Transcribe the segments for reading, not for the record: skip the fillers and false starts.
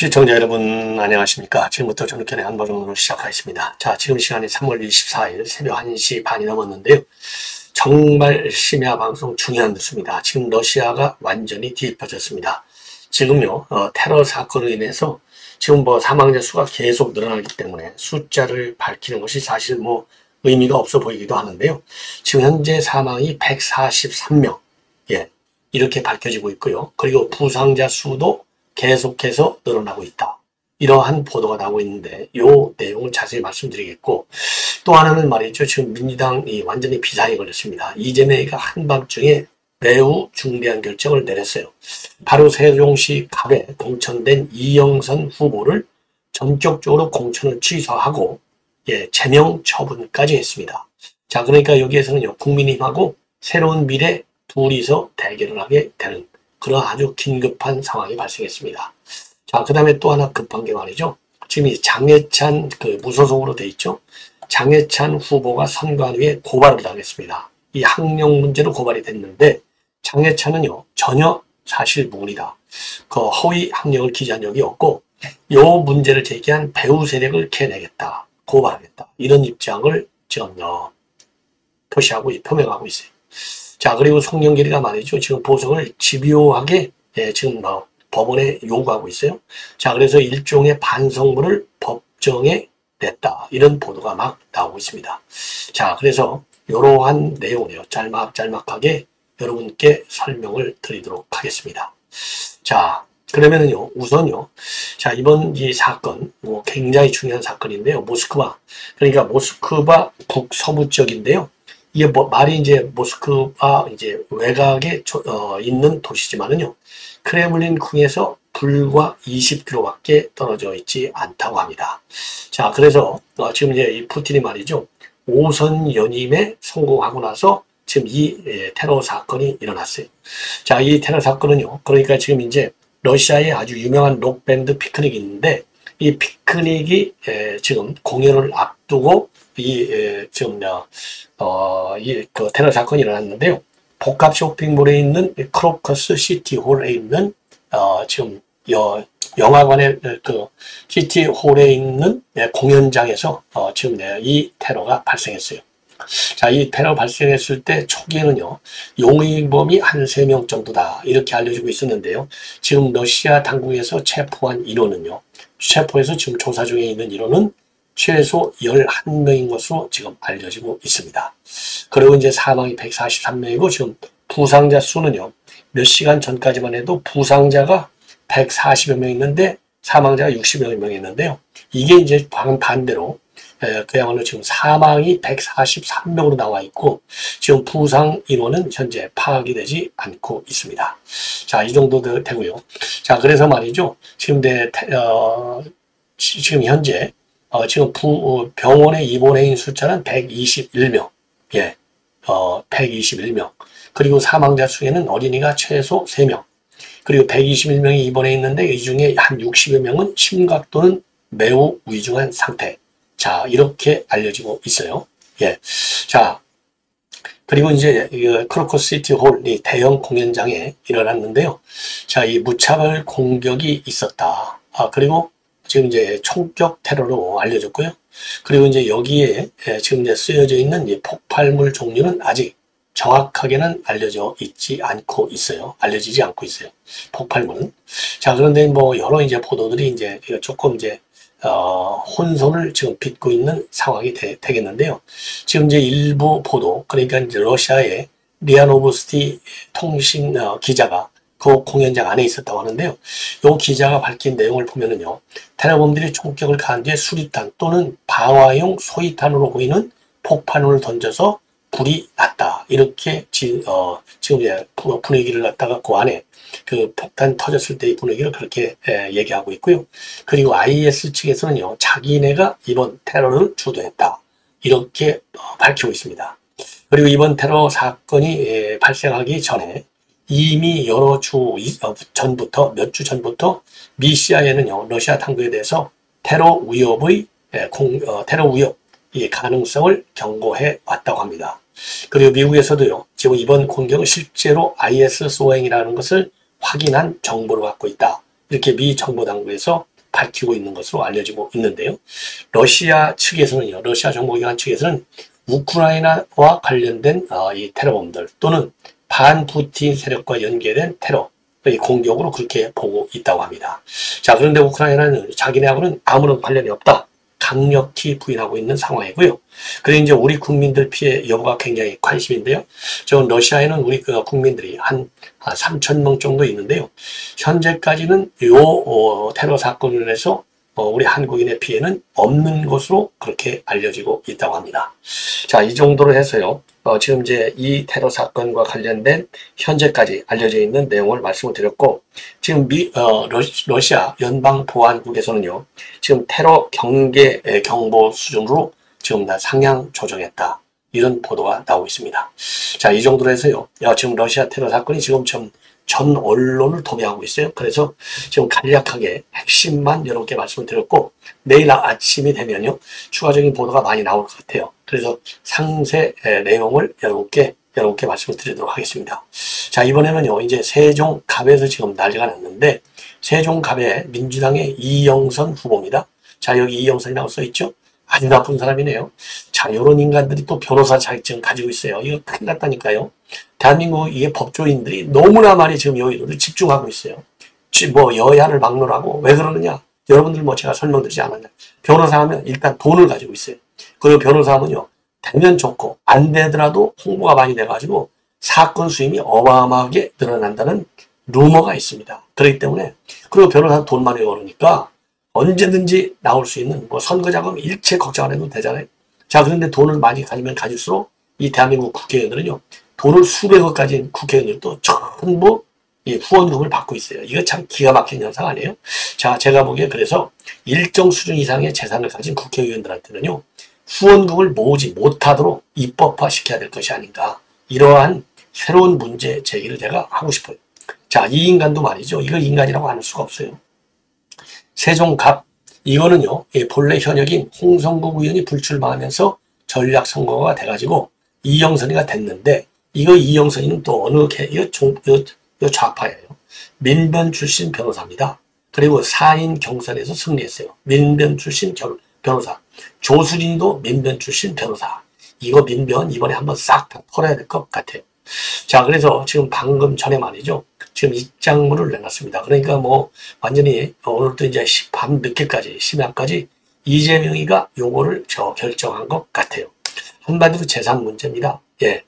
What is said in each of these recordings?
시청자 여러분 안녕하십니까. 지금부터 전국현의 안보정론을 시작하겠습니다. 자, 지금 시간이 3월 24일 새벽 1시 반이 넘었는데요. 정말 심야 방송 중요한 뉴스입니다. 지금 러시아가 완전히 뒤집혀졌습니다. 지금요 테러 사건으로 인해서 지금 사망자 수가 계속 늘어나기 때문에 숫자를 밝히는 것이 사실 의미가 없어 보이기도 하는데요. 지금 현재 사망이 143명 이렇게 밝혀지고 있고요. 그리고 부상자 수도 계속해서 늘어나고 있다. 이러한 보도가 나오고 있는데 이 내용을 자세히 말씀드리겠고, 또 하나는 말이죠. 지금 민주당이 완전히 비상이 걸렸습니다. 이재명이가 한밤중에 매우 중대한 결정을 내렸어요. 바로 세종시 갑에 공천된 이영선 후보를 전격적으로 공천을 취소하고 제명 처분까지 했습니다. 자, 그러니까 여기에서는요, 국민의힘하고 새로운 미래 둘이서 대결을 하게 되는 그런 아주 긴급한 상황이 발생했습니다. 자, 그 다음에 또 하나 급한 게 말이죠. 지금 이 장해찬 무소속으로 돼 있죠. 장해찬 후보가 선관위에 고발을 당했습니다. 이 학력 문제로 고발이 됐는데 장해찬은요 전혀 사실 무근이다. 허위 학력을 기재한 적이 없고 이 문제를 제기한 배우 세력을 캐내겠다, 고발하겠다, 이런 입장을 지금 표명하고 있어요. 자, 그리고 송영길이가 말이죠. 지금 보석을 집요하게 지금 법원에 요구하고 있어요. 자, 그래서 일종의 반성문을 법정에 냈다. 이런 보도가 막 나오고 있습니다. 자, 그래서 이러한 내용을요, 짤막짤막하게 여러분께 설명을 드리도록 하겠습니다. 자, 그러면은요, 우선요, 자, 이번 이 사건, 굉장히 중요한 사건인데요. 모스크바, 그러니까 모스크바 북서부 지역인데요. 이게 말이 이제 모스크바 외곽에 있는 도시지만은요, 크레물린 궁에서 불과 20km밖에 떨어져 있지 않다고 합니다. 자, 그래서 지금 이제 이 푸틴이 말이죠, 5선 연임에 성공하고 나서 지금 이 테러 사건이 일어났어요. 자, 이 테러 사건은요, 그러니까 지금 이제 러시아의 아주 유명한 록 밴드 피크닉이 있는데 이 피크닉이 지금 공연을 앞두고 지금 그 테러 사건이 일어났는데요. 복합 쇼핑몰에 있는 크로커스 시티홀에 있는 지금 영화관의 그 시티홀에 있는 공연장에서 지금 이 테러가 발생했어요. 자, 이 테러 발생했을 때 초기에는요, 용의범이 한 3명 정도다, 이렇게 알려지고 있었는데요. 지금 러시아 당국에서 체포한 인원은요, 체포해서 지금 조사 중에 있는 인원은 최소 11명인 것으로 지금 알려지고 있습니다. 그리고 이제 사망이 143명이고 지금 부상자 수는요, 몇 시간 전까지만 해도 부상자가 140여 명 있는데 사망자가 60여 명 있는데요. 이게 이제 반대로 그야말로 지금 사망이 143명으로 나와 있고 지금 부상 인원은 현재 파악이 되지 않고 있습니다. 자, 이 정도 되고요. 자, 그래서 말이죠. 지금 지금 현재 지금 병원에 입원해 있는 숫자는 121명. 121명. 그리고 사망자 중에는 어린이가 최소 3명. 그리고 121명이 입원해 있는데 이 중에 한 60여 명은 심각 또는 매우 위중한 상태. 자, 이렇게 알려지고 있어요. 자, 그리고 이제 크로커스 시티홀 이 대형 공연장에 일어났는데요. 자, 이 무차별 공격이 있었다. 그리고 지금 이제 총격 테러로 알려졌고요. 그리고 이제 여기에 지금 이제 쓰여져 있는 이 폭발물 종류는 아직 정확하게는 알려지지 않고 있어요. 폭발물은. 자, 그런데 여러 이제 보도들이 이제 조금 혼선을 지금 빚고 있는 상황이 되겠는데요. 지금 이제 일부 보도, 그러니까 이제 러시아의 리아 노보스티 통신 기자가 그 공연장 안에 있었다고 하는데요. 이 기자가 밝힌 내용을 보면은요, 테러범들이 총격을 가한 뒤에 수리탄 또는 방화용 소위탄으로 보이는 폭발물을 던져서 불이 났다. 이렇게 지금 분위기를 갖다가 그 안에 그 폭탄 터졌을 때의 분위기를 그렇게 얘기하고 있고요. 그리고 IS 측에서는요, 자기네가 이번 테러를 주도했다, 이렇게 밝히고 있습니다. 그리고 이번 테러 사건이 발생하기 전에 이미 몇 주 전부터 미 CIA는요, 러시아 당국에 대해서 테러 위협의 가능성을 경고해 왔다고 합니다. 그리고 미국에서도요, 지금 이번 공격은 실제로 IS 소행이라는 것을 확인한 정보를 갖고 있다. 이렇게 미 정보 당국에서 밝히고 있는 것으로 알려지고 있는데요. 러시아 측에서는요, 러시아 정보기관 측에서는 우크라이나와 관련된 이 테러범들 또는 반푸틴 세력과 연계된 테러 의 공격으로 그렇게 보고 있다고 합니다. 자, 그런데 우크라이나는 자기네하고는 아무런 관련이 없다. 강력히 부인하고 있는 상황이고요. 그래서 이제 우리 국민들 피해 여부가 굉장히 관심인데요. 저 러시아에는 우리 국민들이 한 3천 명 정도 있는데요. 현재까지는 요 테러 사건으로 인해서 우리 한국인의 피해는 없는 것으로 그렇게 알려지고 있다고 합니다. 자, 이 정도로 해서요. 지금 이제 이 테러 사건과 관련된 현재까지 알려져 있는 내용을 말씀을 드렸고, 지금 러시아 연방보안국에서는요, 지금 테러 경계 경보 수준으로 지금 다 상향 조정했다. 이런 보도가 나오고 있습니다. 자, 이 정도로 해서요, 지금 러시아 테러 사건이 지금 전 언론을 도배하고 있어요. 그래서 지금 간략하게 핵심만 여러분께 말씀을 드렸고, 내일 아침이 되면요, 추가적인 보도가 많이 나올 것 같아요. 그래서 상세 내용을 여러분께 말씀을 드리도록 하겠습니다. 자, 이번에는요, 이제 세종갑에서 지금 난리가 났는데, 세종갑에 민주당의 이영선 후보입니다. 자, 여기 이영선이라고 써있죠? 아주 나쁜 사람이네요. 자, 이런 인간들이 또 변호사 자격증 가지고 있어요. 이거 큰일 났다니까요. 대한민국 이게 법조인들이 너무나 많이 지금 여기를 집중하고 있어요. 뭐 여야를 막론하고 왜 그러느냐? 여러분들 뭐 제가 설명드리지 않았냐? 변호사 하면 일단 돈을 가지고 있어요. 그리고 변호사 하면요, 되면 좋고 안 되더라도 홍보가 많이 돼가지고 사건 수임이 어마어마하게 늘어난다는 루머가 있습니다. 그렇기 때문에, 그리고 변호사는 돈 많이 벌으니까 언제든지 나올 수 있는 뭐 선거 자금 일체 걱정 안 해도 되잖아요. 자, 그런데 돈을 많이 가지면 가질수록 이 대한민국 국회의원들은요, 돈을 수백억 가진 국회의원들도 전부 이 후원금을 받고 있어요. 이거 참 기가 막힌 현상 아니에요? 자, 제가 보기에 그래서 일정 수준 이상의 재산을 가진 국회의원들한테는요, 후원금을 모으지 못하도록 입법화 시켜야 될 것이 아닌가. 이러한 새로운 문제 제기를 제가 하고 싶어요. 자, 이 인간도 말이죠. 이걸 인간이라고 할 수가 없어요. 세종갑, 이거는요, 본래 현역인 홍성국 의원이 불출마하면서 전략선거가 돼가지고 이영선이가 됐는데, 이거 이영선이는 또 어느 이거 좌파예요. 민변 출신 변호사입니다. 그리고 4인 경선에서 승리했어요. 민변 출신 변호사. 조수진도 민변 출신 변호사. 이거 민변 이번에 한번 싹 다 털어야 될 것 같아요. 자, 그래서 지금 방금 전에 말이죠. 지금 입장문을 내놨습니다. 그러니까 뭐 완전히 오늘도 이제 밤 늦게까지 심야까지 이재명이가 요거를 결정한 것 같아요. 한마디로 재산 문제입니다. 예,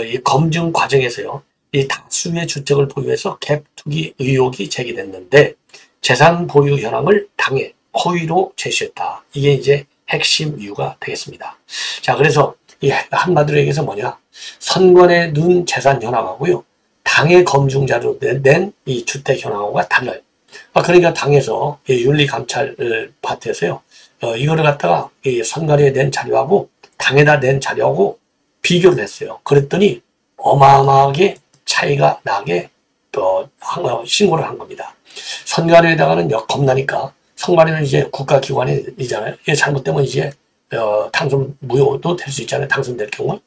이 검증 과정에서요, 이 다수의 주택을 보유해서 갭 투기 의혹이 제기됐는데 재산 보유 현황을 당해 허위로 제시했다. 이게 이제 핵심 이유가 되겠습니다. 자, 그래서 이 한마디로 얘기해서 뭐냐? 선관에 넣은 재산 현황하고요, 당의 검증 자료로 낸 이 주택 현황하고가 달라요. 그러니까 당에서 윤리감찰 파트에서요, 이거를 갖다가 이 선관위에 낸 자료하고 당에다 낸 자료하고 비교를 했어요. 그랬더니 어마어마하게 차이가 나게 신고를 한 겁니다. 선관위에다가는 겁나니까, 선관위는 이제 국가기관이잖아요. 이게 잘못되면 이제 당선 무효도 될 수 있잖아요. 당선될 경우.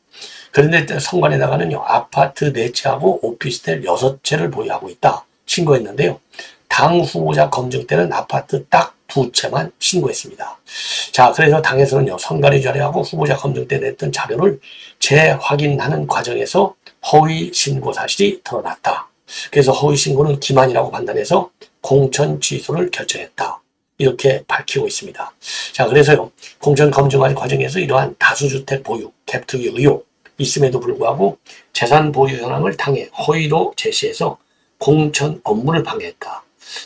그런데 선관위에다가는요, 아파트 4채하고 오피스텔 6채를 보유하고 있다 신고했는데요, 당 후보자 검증 때는 아파트 딱 2채만 신고했습니다. 자, 그래서 당에서는요, 선관위 자료하고 후보자 검증 때 냈던 자료를 재확인하는 과정에서 허위 신고 사실이 드러났다. 그래서 허위 신고는 기만이라고 판단해서 공천 취소를 결정했다. 이렇게 밝히고 있습니다. 자, 그래서요, 공천 검증할 과정에서 이러한 다수주택 보유, 갭 투기 의혹 있음에도 불구하고 재산 보유 현황을 당해 허위로 제시해서 공천 업무를 방해했다.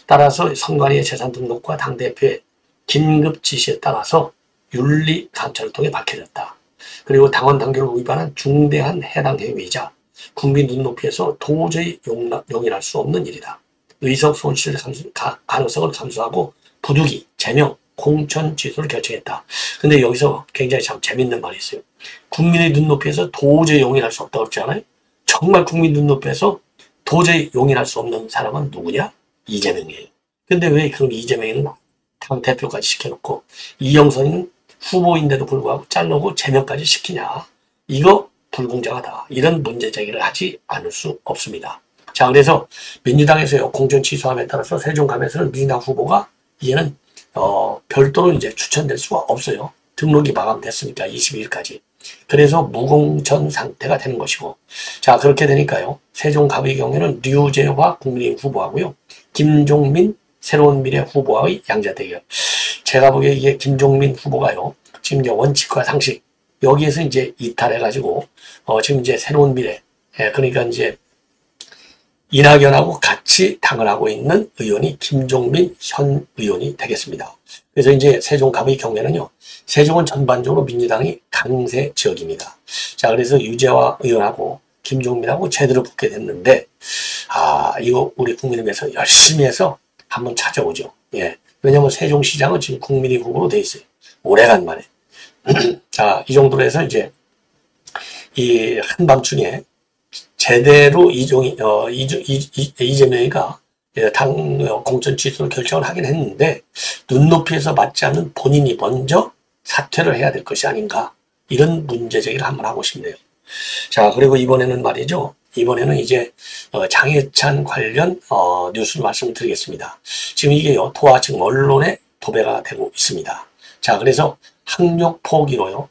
따라서 선관위의 재산 등록과 당대표의 긴급 지시에 따라서 윤리 감찰을 통해 밝혀졌다. 그리고 당원 당규를 위반한 중대한 해당 행위이자 국민 눈높이에서 도저히 용인할 수 없는 일이다. 의석 손실 가능성을 감수하고 부득이 제명, 공천 취소를 결정했다. 근데 여기서 굉장히 참 재밌는 말이 있어요. 국민의 눈높이에서 도저히 용인할 수 없다고 그랬지 않아요? 정말 국민 눈높이에서 도저히 용인할 수 없는 사람은 누구냐? 이재명이에요. 근데 왜 그럼 이재명은 당 대표까지 시켜놓고 이영선은 후보인데도 불구하고 자르고 제명까지 시키냐? 이거 불공정하다. 이런 문제 제기를 하지 않을 수 없습니다. 자, 그래서 민주당에서요, 공천 취소함에 따라서 세종갑에서는 민주당 후보가 이제는 별도로 이제 추천될 수가 없어요. 등록이 마감됐으니까 22일까지. 그래서 무공천 상태가 되는 것이고, 자, 그렇게 되니까요. 세종갑의 경우에는 류재화 국민의힘 후보하고요. 김종민 새로운 미래 후보와의 양자 대결. 제가 보기에 이게 김종민 후보가요. 지금 이제 원칙과 상식, 여기에서 이제 이탈해가지고, 지금 이제 새로운 미래, 그러니까 이제 이낙연하고 같이 당을 하고 있는 의원이 김종민 현 의원이 되겠습니다. 그래서 이제 세종갑의 경우에는요, 세종은 전반적으로 민주당이 강세 지역입니다. 자, 그래서 유재화 의원하고 김종민하고 제대로 붙게 됐는데, 이거 우리 국민의힘에서 열심히 해서 한번 찾아오죠. 예. 왜냐면 세종시장은 지금 국민의 후보로 돼 있어요. 오래간만에. 자, 이 정도로 해서 이제 이 한밤중에 제대로 이재명이가 당 공천 취소를 결정을 하긴 했는데 눈높이에서 맞지 않는 본인이 먼저 사퇴를 해야 될 것이 아닌가, 이런 문제 제기를 한번 하고 싶네요. 자, 그리고 이번에는 말이죠. 이번에는 이제 장해찬 관련 뉴스를 말씀드리겠습니다. 지금 이게요, 토와 지금 언론에 도배가 되고 있습니다. 자, 그래서 학력 포기로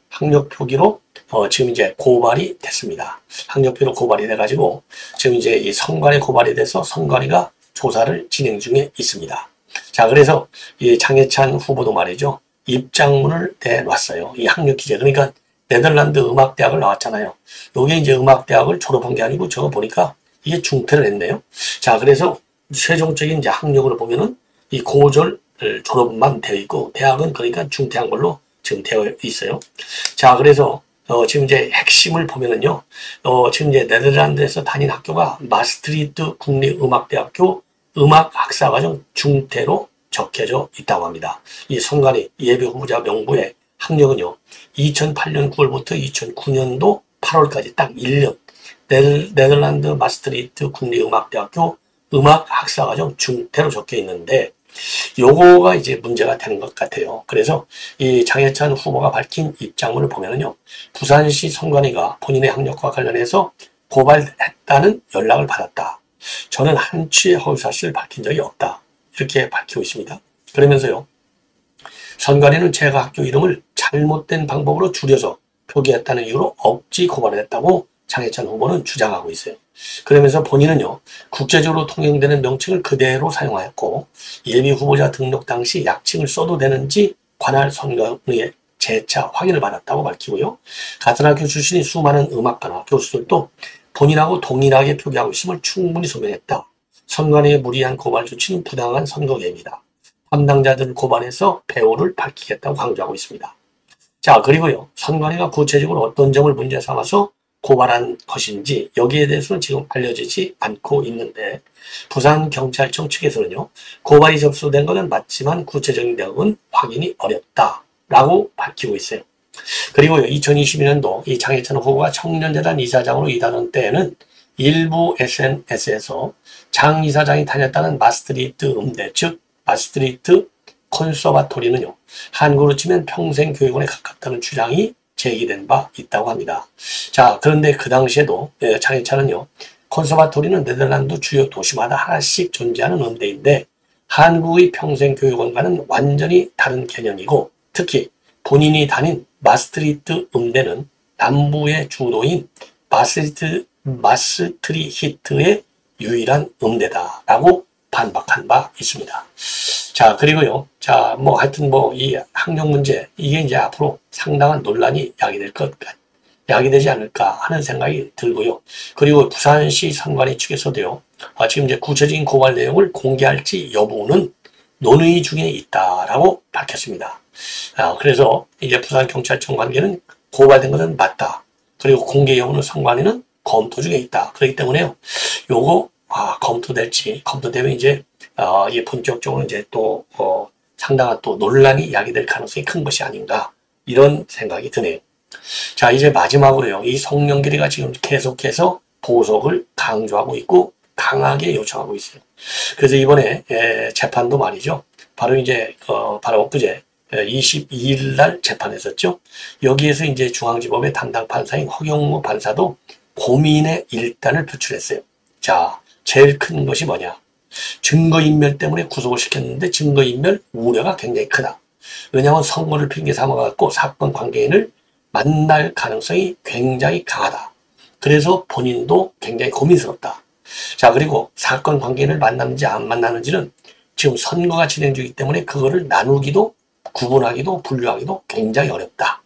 지금 이제 고발이 됐습니다. 학력비로 고발이 돼가지고 지금 이제 이 선관위 고발이 돼서 선관위가 조사를 진행 중에 있습니다. 자, 그래서 이 장해찬 후보도 말이죠, 입장문을 내놨어요. 이 학력 기재. 그러니까 네덜란드 음악대학을 나왔잖아요. 요게 이제 음악대학을 졸업한 게 아니고 저거 보니까 이게 중퇴를 했네요. 자, 그래서 최종적인 이제 학력으로 보면은 이 고졸 졸업만 되어 있고 대학은 그러니까 중퇴한 걸로 지금 되어 있어요. 자, 그래서 지금 이제 핵심을 보면은요, 지금 이제 네덜란드에서 다닌 학교가 마스트리트 국립음악대학교 음악학사과정 중퇴로 적혀져 있다고 합니다. 이 선관위 예비 후보자 명부에 학력은요, 2008년 9월부터 2009년도 8월까지 딱 1년 네덜란드 마스트리트 국립음악대학교 음악학사과정 중퇴로 적혀 있는데 요거가 이제 문제가 되는 것 같아요. 그래서 이 장해찬 후보가 밝힌 입장문을 보면은요, 부산시 선관위가 본인의 학력과 관련해서 고발했다는 연락을 받았다. 저는 한치의 허위 사실을 밝힌 적이 없다. 이렇게 밝히고 있습니다. 그러면서요, 선관위는 제가 학교 이름을 잘못된 방법으로 줄여서 표기했다는 이유로 억지 고발을 했다고 장해찬 후보는 주장하고 있어요. 그러면서 본인은요, 국제적으로 통용되는 명칭을 그대로 사용하였고 예비 후보자 등록 당시 약칭을 써도 되는지 관할 선관위에 재차 확인을 받았다고 밝히고요. 같은 학교 출신인 수많은 음악가나 교수들도 본인하고 동일하게 표기하고 있음을 충분히 소명했다. 선관위의 무리한 고발 조치는 부당한 선거개입니다. 담당자들 고발해서 배우를 밝히겠다고 강조하고 있습니다. 자, 그리고요, 선관위가 구체적으로 어떤 점을 문제 삼아서 고발한 것인지 여기에 대해서는 지금 알려지지 않고 있는데, 부산경찰청 측에서는요, 고발이 접수된 것은 맞지만 구체적인 내용은 확인이 어렵다라고 밝히고 있어요. 그리고요, 2022년도 이 장해찬 후보가 청년재단 이사장으로 일하던 때에는 일부 SNS에서 장 이사장이 다녔다는 마스트리트 음대, 즉 마스트리트 콘서바토리는요, 한국으로 치면 평생교육원에 가깝다는 주장이 제기된 바 있다고 합니다. 자, 그런데 그 당시에도 장해찬은요, 콘서바토리는 네덜란드 주요 도시마다 하나씩 존재하는 음대인데 한국의 평생교육원과는 완전히 다른 개념이고, 특히 본인이 다닌 마스트리트 음대는 남부의 주도인 마스트리히트의 유일한 음대다라고 반박한 바 있습니다. 자, 그리고요, 자, 뭐 하여튼 뭐 이 학력 문제, 이게 이제 앞으로 상당한 논란이 야기되지 않을까 하는 생각이 들고요. 그리고 부산시 선관위 측에서도요, 지금 이제 구체적인 고발 내용을 공개할지 여부는 논의 중에 있다라고 밝혔습니다. 그래서 이제 부산경찰청 관계는 고발된 것은 맞다. 그리고 공개 여부는 선관위는 검토 중에 있다. 그렇기 때문에요, 요거 검토되면 이제 이 본격적으로 이제 또 상당한 또 논란이 야기될 가능성이 큰 것이 아닌가, 이런 생각이 드네요. 자, 이제 마지막으로요, 이 송영길이가 지금 계속해서 보석을 강조하고 있고 강하게 요청하고 있어요. 그래서 이번에 재판도 말이죠, 바로 이제 바로 엊그제 22일 날 재판했었죠. 여기에서 이제 중앙지법의 담당 판사인 허경무 판사도 고민의 일단을 표출했어요. 자, 제일 큰 것이 뭐냐? 증거인멸 때문에 구속을 시켰는데 증거인멸 우려가 굉장히 크다. 왜냐하면 선거를 핑계 삼아갖고 사건 관계인을 만날 가능성이 굉장히 강하다. 그래서 본인도 굉장히 고민스럽다. 자, 그리고 사건 관계인을 만나는지 안 만나는지는 지금 선거가 진행 중이기 때문에 그거를 나누기도 구분하기도 분류하기도 굉장히 어렵다.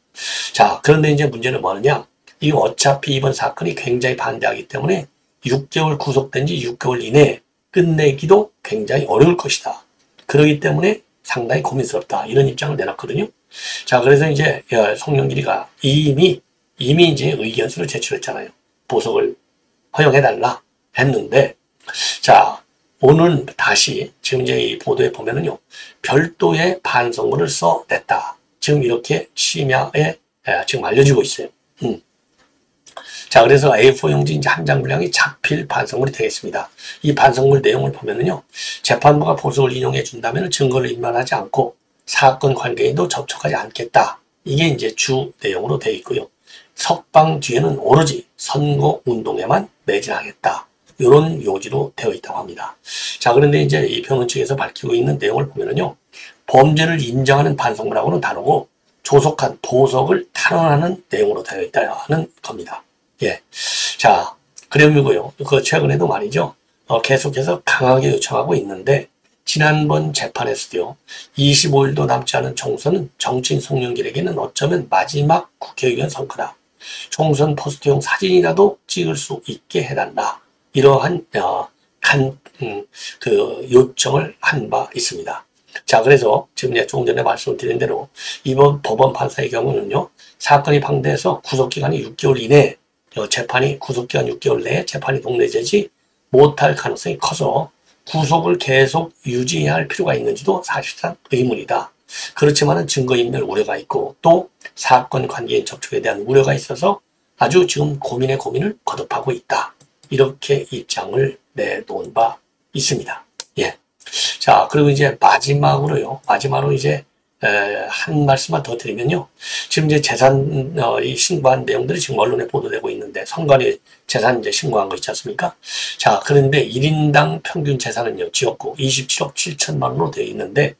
자, 그런데 이제 문제는 뭐냐? 이 어차피 이번 사건이 굉장히 반대하기 때문에 6개월 구속된 지 6개월 이내에 끝내기도 굉장히 어려울 것이다. 그렇기 때문에 상당히 고민스럽다. 이런 입장을 내놨거든요. 자, 그래서 이제 송영길이가 이미 이제 의견서를 제출했잖아요. 보석을 허용해달라 했는데, 자, 오늘 다시 지금 이제 이 보도에 보면은요, 별도의 반성문을 써냈다. 지금 이렇게 심야에 지금 알려지고 있어요. 자, 그래서 A4 용지 이제 한 장 분량이 자필 반성문이 되겠습니다. 이 반성문 내용을 보면은요, 재판부가 보석을 인용해 준다면 증거를 인멸하지 않고 사건 관계인도 접촉하지 않겠다. 이게 이제 주 내용으로 되어 있고요. 석방 뒤에는 오로지 선거 운동에만 매진하겠다. 이런 요지로 되어 있다고 합니다. 자, 그런데 이제 이 변호인 측에서 밝히고 있는 내용을 보면은요, 범죄를 인정하는 반성문하고는 다르고 조속한 보석을 탄원하는 내용으로 되어 있다는 겁니다. 예. 자, 그러면고요. 그 최근에도 말이죠. 계속해서 강하게 요청하고 있는데 지난번 재판에서도요. 25일도 남지 않은 총선은 정치인 송영길에게는 어쩌면 마지막 국회의원 선거다. 총선 포스터용 사진이라도 찍을 수 있게 해달라. 이러한 요청을 한 바 있습니다. 자, 그래서 지금 제가 조금 전에 말씀드린 대로 이번 법원 판사의 경우는요. 사건이 방대해서 구속기간이 6개월 이내에 구속기간 6개월 내에 재판이 독려되지 못할 가능성이 커서 구속을 계속 유지해야 할 필요가 있는지도 사실상 의문이다. 그렇지만은 증거인멸 우려가 있고 또 사건 관계인 접촉에 대한 우려가 있어서 아주 지금 고민의 고민을 거듭하고 있다. 이렇게 입장을 내놓은 바 있습니다. 예. 자, 그리고 이제 마지막으로 이제 한 말씀만 더 드리면요. 지금 이제 재산 이 신고한 내용들이 지금 언론에 보도되고 있는데 선관위 재산 이제 신고한 거 있지 않습니까? 자, 그런데 1인당 평균 재산은요, 지역구 27억 7천만 원으로 되어 있는데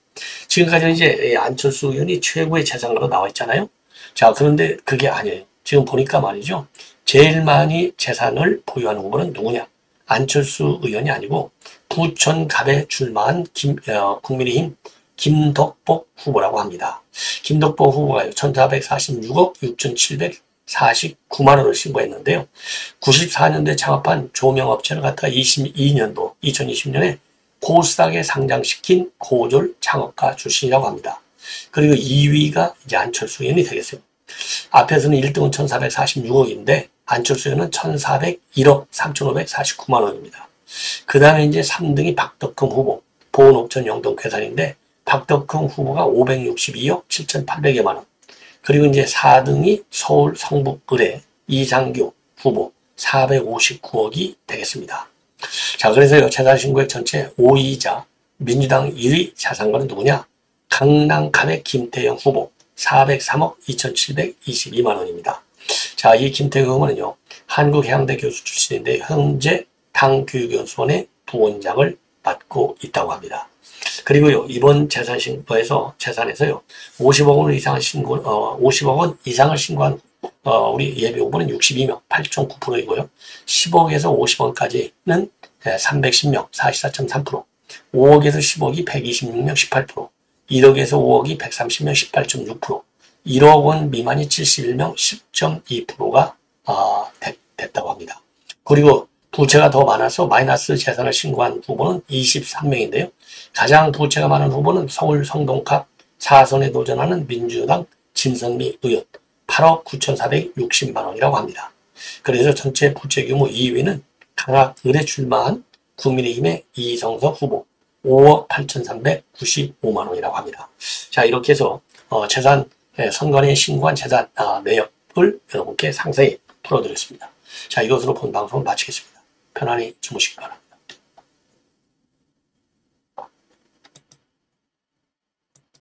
지금까지는 이제 안철수 의원이 최고의 재산가로 나와 있잖아요. 자, 그런데 그게 아니에요. 지금 보니까 말이죠. 제일 많이 재산을 보유하는 후보는 누구냐? 안철수 의원이 아니고 부천갑에 출마한 국민의힘 김덕복 후보라고 합니다. 김덕복 후보가요, 1,446억 6,749만 원을 신고했는데요. 94년도에 창업한 조명업체를 갖다가 2020년에 코스닥에 상장시킨 고졸 창업가 출신이라고 합니다. 그리고 2위가 이제 안철수 의원이 되겠어요. 앞에서는 1등은 1,446억인데 안철수 의원은 1,401억 3,549만 원입니다. 그 다음에 이제 3등이 박덕흠 후보, 보은옥천 영동 괴산인데 박덕흠 후보가 562억 7,800여만 원. 그리고 이제 4등이 서울 성북을의 이상규 후보 459억이 되겠습니다. 자, 그래서요, 재산신고액 전체 5위이자 민주당 1위 자산가는 누구냐? 강남갑의 김태영 후보 403억 2,722만 원입니다. 자, 이 김태영 후보는요, 한국해양대 교수 출신인데 현재 당교육연수원의 부원장을 맡고 있다고 합니다. 그리고요, 이번 재산에서요, 50억 원 이상을 신고한 우리 예비 후보는 62명, 8.9%이고요. 10억에서 50억까지는 310명, 44.3%, 5억에서 10억이 126명, 18%, 1억에서 5억이 130명, 18.6%, 1억 원 미만이 71명, 10.2%가 됐다고 합니다. 그리고 부채가 더 많아서 마이너스 재산을 신고한 후보는 23명인데요. 가장 부채가 많은 후보는 서울 성동갑 4선에 도전하는 민주당 진선미 의원 8억 9,460만 원이라고 합니다. 그래서 전체 부채 규모 2위는 강학을에 출마한 국민의힘의 이성석 후보 5억 8,395만 원이라고 합니다. 자, 이렇게 해서 선관위에 신고한 재산 내역을 여러분께 상세히 풀어드렸습니다. 자, 이것으로 본 방송을 마치겠습니다. 편안히 주무시기 바랍니다.